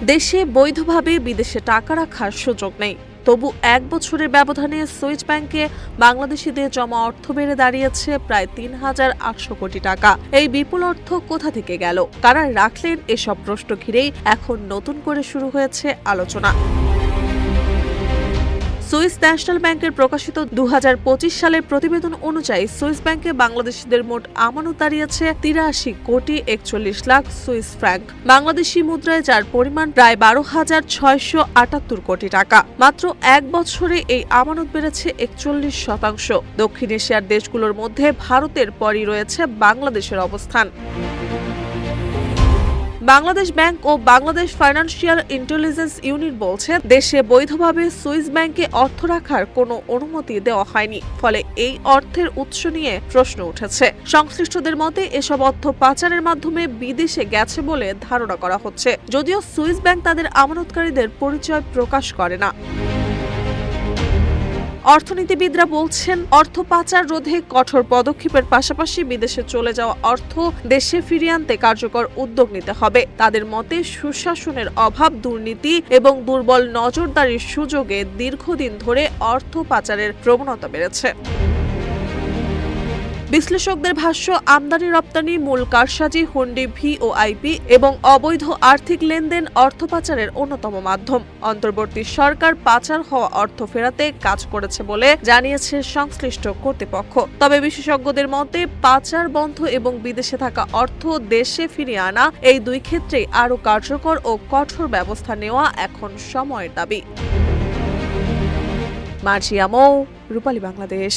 দেশে বৈধভাবে বিদেশে টাকা রাখার সুযোগ নেই, তবু এক বছরের ব্যবধানে সুইস ব্যাংকে বাংলাদেশিদের জমা অর্থ বেড়ে দাঁড়িয়েছে প্রায় ৩,৮০০ কোটি টাকা। এই বিপুল অর্থ কোথা থেকে গেল, কারা রাখলেন, এসব প্রশ্ন ঘিরেই এখন নতুন করে শুরু হয়েছে আলোচনা। সুইস ন্যাশনাল ব্যাংকের প্রকাশিত ২০২৫ সালের প্রতিবেদন অনুযায়ী সুইস ব্যাংকে বাংলাদেশিদের মোট আমানত দাঁড়িয়েছে ৮৩,৪১,০০,০০০ সুইস ফ্র্যাঙ্ক, বাংলাদেশি মুদ্রায় যার পরিমাণ প্রায় ১২,৬৭৮ কোটি টাকা। মাত্র এক বছরে এই আমানত বেড়েছে ৪১%। দক্ষিণ এশিয়ার দেশগুলোর মধ্যে ভারতের পরই রয়েছে বাংলাদেশের অবস্থান। বাংলাদেশ ব্যাংক ও বাংলাদেশ ফাইন্যান্সিয়াল ইন্টেলিজেন্স ইউনিট বলছে, দেশে বৈধভাবে সুইস ব্যাংকে অর্থ রাখার কোনো অনুমতি দেওয়া হয়নি, ফলে এই অর্থের উৎস নিয়ে প্রশ্ন উঠেছে। সংশ্লিষ্টদের মতে এসব অর্থ পাচারের মাধ্যমে বিদেশে গেছে বলে ধারণা করা হচ্ছে, যদিও সুইস ব্যাংক তাদের আমানতকারীদের পরিচয় প্রকাশ করে না। অর্থনীতিবিদরা বলছেন, অর্থ পাচার রোধে কঠোর পদক্ষেপের পাশাপাশি বিদেশে চলে যাওয়া অর্থ দেশে ফিরিয়ে আনতে কার্যকর উদ্যোগ নিতে হবে। তাদের মতে সুশাসনের অভাব, দুর্নীতি এবং দুর্বল নজরদারির সুযোগে দীর্ঘদিন ধরে অর্থ পাচারের প্রবণতা বেড়েছে। বিশ্লেষকদের ভাষ্য, আমদানি রপ্তানি, মূল কারসাজি, হুন্ডি, ভিওআইপি এবং অবৈধ আর্থিক লেনদেন অর্থ পাচারের অন্যতম মাধ্যম। অন্তর্বর্তী সরকার পাচার হওয়া অর্থ ফেরাতে কাজ করেছে বলে জানিয়েছে সংশ্লিষ্ট কর্তৃপক্ষ। তবে বিশেষজ্ঞদের মতে পাচার বন্ধ এবং বিদেশে থাকা অর্থ দেশে ফিরিয়ে আনা, এই দুই ক্ষেত্রেই আরও কার্যকর ও কঠোর ব্যবস্থা নেওয়া এখন সময়ের দাবি। মার্জিয়া মৌ, রূপালী বাংলাদেশ।